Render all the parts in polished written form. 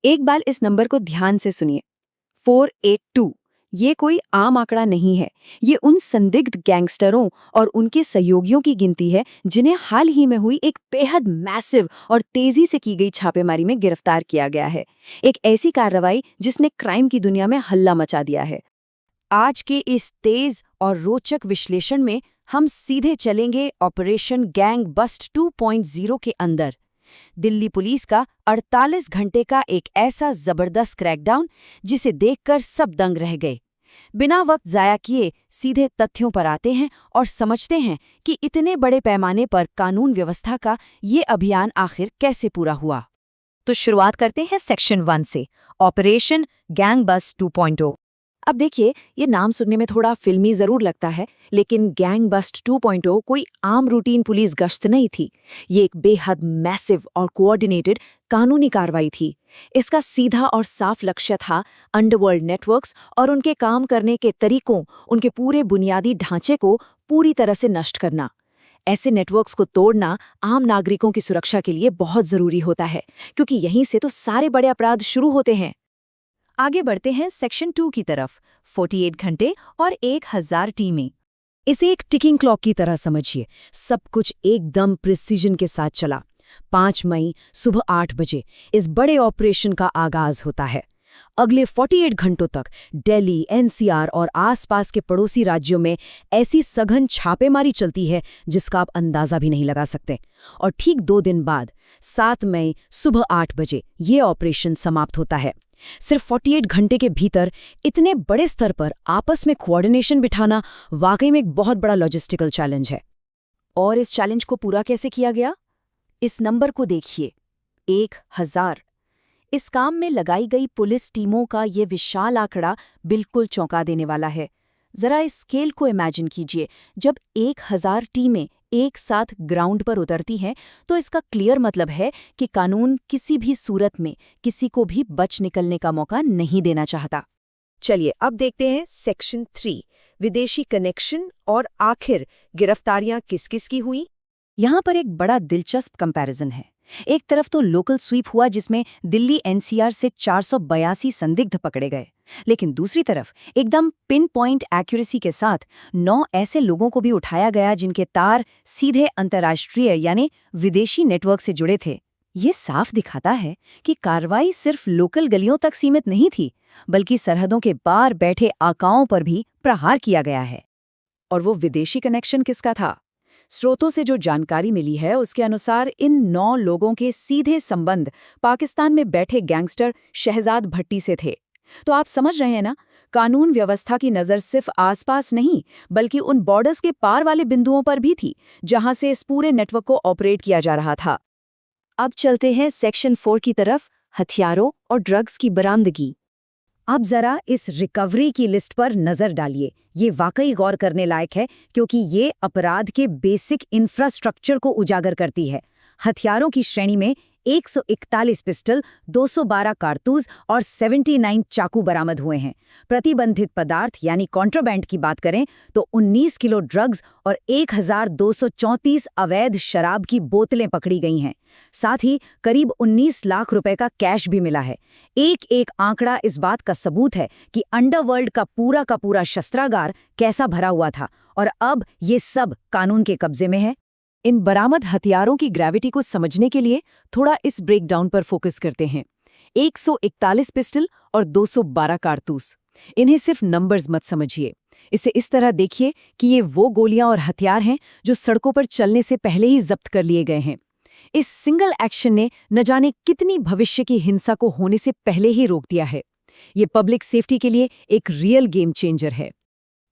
एक बार इस नंबर को ध्यान से सुनिए, 482। ये कोई आम आंकड़ा नहीं है। ये उन संदिग्ध गैंगस्टरों और उनके सहयोगियों की गिनती है जिन्हें हाल ही में हुई एक बेहद मैसिव और तेजी से की गई छापेमारी में गिरफ्तार किया गया है। एक ऐसी कार्रवाई जिसने क्राइम की दुनिया में हल्ला मचा दिया है। आज के इस तेज और रोचक विश्लेषण में हम सीधे चलेंगे ऑपरेशन गैंग बस्ट 2.0 के अंदर। दिल्ली पुलिस का 48 घंटे का एक ऐसा जबरदस्त क्रैकडाउन जिसे देखकर सब दंग रह गए। बिना वक्त जाया किए सीधे तथ्यों पर आते हैं और समझते हैं कि इतने बड़े पैमाने पर कानून व्यवस्था का ये अभियान आखिर कैसे पूरा हुआ। तो शुरुआत करते हैं सेक्शन 1 से, ऑपरेशन गैंग बस्ट 2.0। अब देखिए, ये नाम सुनने में थोड़ा फिल्मी जरूर लगता है, लेकिन गैंग बस्ट 2.0 कोई आम रूटीन पुलिस गश्त नहीं थी। ये एक बेहद मैसिव और कोऑर्डिनेटेड कानूनी कार्रवाई थी। इसका सीधा और साफ लक्ष्य था अंडरवर्ल्ड नेटवर्क्स और उनके काम करने के तरीकों, उनके पूरे बुनियादी ढांचे को पूरी तरह से नष्ट करना। ऐसे नेटवर्क्स को तोड़ना आम नागरिकों की सुरक्षा के लिए बहुत जरूरी होता है, क्योंकि यहीं से तो सारे बड़े अपराध शुरू होते हैं। आगे बढ़ते हैं सेक्शन 2 की तरफ, 48 घंटे और 1000 टीमें। इसे एक टिकिंग क्लॉक की तरह समझिए। सब कुछ एकदम प्रिसीजन के साथ चला। 5 मई सुबह 8 बजे इस बड़े ऑपरेशन का आगाज होता है। अगले 48 घंटों तक दिल्ली, एनसीआर और आसपास के पड़ोसी राज्यों में ऐसी सघन छापेमारी चलती है जिसका आप अंदाजा भी नहीं लगा सकते। और ठीक 2 दिन बाद 7 मई सुबह 8 बजे ये ऑपरेशन समाप्त होता है। सिर्फ 48 घंटे के भीतर इतने बड़े स्तर पर आपस में कोऑर्डिनेशन बिठाना वाकई में एक बहुत बड़ा लॉजिस्टिकल चैलेंज है। और इस चैलेंज को पूरा कैसे किया गया? इस नंबर को देखिए, 1000। इस काम में लगाई गई पुलिस टीमों का ये विशाल आंकड़ा बिल्कुल चौंका देने वाला है। जरा इस स्केल को इमेजिन कीजिए। जब 1000 टीमें एक साथ ग्राउंड पर उतरती हैं तो इसका क्लियर मतलब है कि कानून किसी भी सूरत में किसी को भी बच निकलने का मौका नहीं देना चाहता। चलिए अब देखते हैं सेक्शन 3, विदेशी कनेक्शन और आखिर गिरफ्तारियां किस किस की हुई। यहाँ पर एक बड़ा दिलचस्प कंपैरिजन है। एक तरफ तो लोकल स्वीप हुआ जिसमें दिल्ली एनसीआर से 482 संदिग्ध पकड़े गए, लेकिन दूसरी तरफ एकदम पिन पॉइंट एक्यूरेसी के साथ 9 ऐसे लोगों को भी उठाया गया जिनके तार सीधे अंतर्राष्ट्रीय यानी विदेशी नेटवर्क से जुड़े थे। ये साफ दिखाता है कि कार्रवाई सिर्फ लोकल गलियों तक सीमित नहीं थी, बल्कि सरहदों के पार बैठे आकाओं पर भी प्रहार किया गया है। और वो विदेशी कनेक्शन किसका था? स्रोतों से जो जानकारी मिली है उसके अनुसार इन 9 लोगों के सीधे संबंध पाकिस्तान में बैठे गैंगस्टर शहजाद भट्टी से थे। तो आप समझ रहे हैं ना, कानून व्यवस्था की नज़र सिर्फ आसपास नहीं बल्कि उन बॉर्डर्स के पार वाले बिंदुओं पर भी थी जहां से इस पूरे नेटवर्क को ऑपरेट किया जा रहा था। अब चलते हैं सेक्शन 4 की तरफ, हथियारों और ड्रग्स की बरामदगी। अब जरा इस रिकवरी की लिस्ट पर नजर डालिए। ये वाकई गौर करने लायक है क्योंकि ये अपराध के बेसिक इंफ्रास्ट्रक्चर को उजागर करती है। हथियारों की श्रेणी में 141 पिस्टल, 212 कारतूस और 79 चाकू बरामद हुए हैं। प्रतिबंधित पदार्थ यानी कॉन्ट्राबैंड की बात करें तो 19 किलो ड्रग्स और 1234 अवैध शराब की बोतलें पकड़ी गई हैं। साथ ही करीब 19 लाख रुपए का कैश भी मिला है। एक एक आंकड़ा इस बात का सबूत है कि अंडरवर्ल्ड का पूरा शस्त्रागार कैसा भरा हुआ था और अब ये सब कानून के कब्जे में है। इन बरामद हथियारों की ग्रेविटी को समझने के लिए थोड़ा इस ब्रेकडाउन पर फोकस करते हैं। 141 पिस्टल और 212 कारतूस। इन्हें सिर्फ नंबर्स मत समझिए। इसे इस तरह देखिए कि ये वो गोलियां और हथियार हैं जो सड़कों पर चलने से पहले ही जब्त कर लिए गए हैं। इस सिंगल एक्शन ने न जाने कितनी भविष्य की हिंसा को होने से पहले ही रोक दिया है। ये पब्लिक सेफ्टी के लिए एक रियल गेम चेंजर है।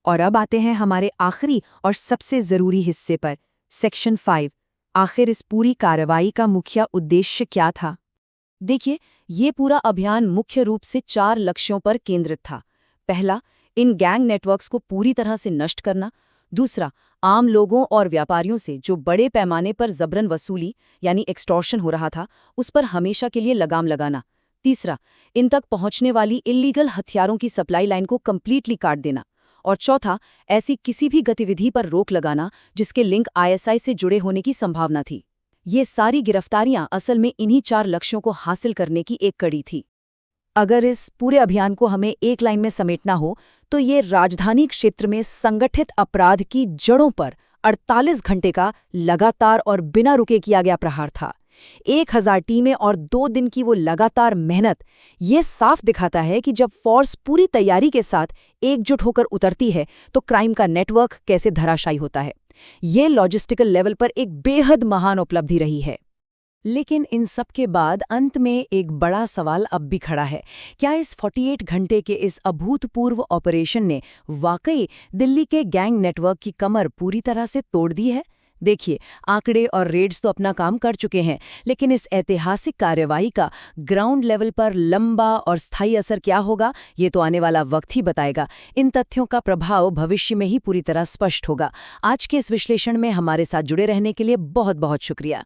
और अब आते हैं हमारे आखिरी और सबसे जरूरी हिस्से पर, सेक्शन 5। आखिर इस पूरी कार्रवाई का मुख्य उद्देश्य क्या था? देखिए, ये पूरा अभियान मुख्य रूप से 4 लक्ष्यों पर केंद्रित था। पहला, इन गैंग नेटवर्क्स को पूरी तरह से नष्ट करना। दूसरा, आम लोगों और व्यापारियों से जो बड़े पैमाने पर जबरन वसूली यानी एक्सटॉर्शन हो रहा था, उस पर हमेशा के लिए लगाम लगाना। तीसरा, इन तक पहुंचने वाली इल्लीगल हथियारों की सप्लाई लाइन को कंप्लीटली काट देना। और चौथा, ऐसी किसी भी गतिविधि पर रोक लगाना जिसके लिंक आईएसआई से जुड़े होने की संभावना थी। ये सारी गिरफ्तारियां असल में इन्हीं 4 लक्ष्यों को हासिल करने की एक कड़ी थी। अगर इस पूरे अभियान को हमें एक लाइन में समेटना हो तो ये राजधानी क्षेत्र में संगठित अपराध की जड़ों पर 48 घंटे का लगातार और बिना रुके किया गया प्रहार था। 1000 टीमें और 2 दिन की वो लगातार मेहनत, ये साफ दिखाता है कि जब फोर्स पूरी तैयारी के साथ एकजुट होकर उतरती है तो क्राइम का नेटवर्क कैसे धराशायी होता है। ये लॉजिस्टिकल लेवल पर एक बेहद महान उपलब्धि रही है। लेकिन इन सब के बाद अंत में एक बड़ा सवाल अब भी खड़ा है। क्या इस 48 घंटे के इस अभूतपूर्व ऑपरेशन ने वाकई दिल्ली के गैंग नेटवर्क की कमर पूरी तरह से तोड़ दी है? देखिए, आंकड़े और रेड्स तो अपना काम कर चुके हैं, लेकिन इस ऐतिहासिक कार्रवाई का ग्राउंड लेवल पर लंबा और स्थायी असर क्या होगा, ये तो आने वाला वक्त ही बताएगा। इन तथ्यों का प्रभाव भविष्य में ही पूरी तरह स्पष्ट होगा। आज के इस विश्लेषण में हमारे साथ जुड़े रहने के लिए बहुत बहुत शुक्रिया।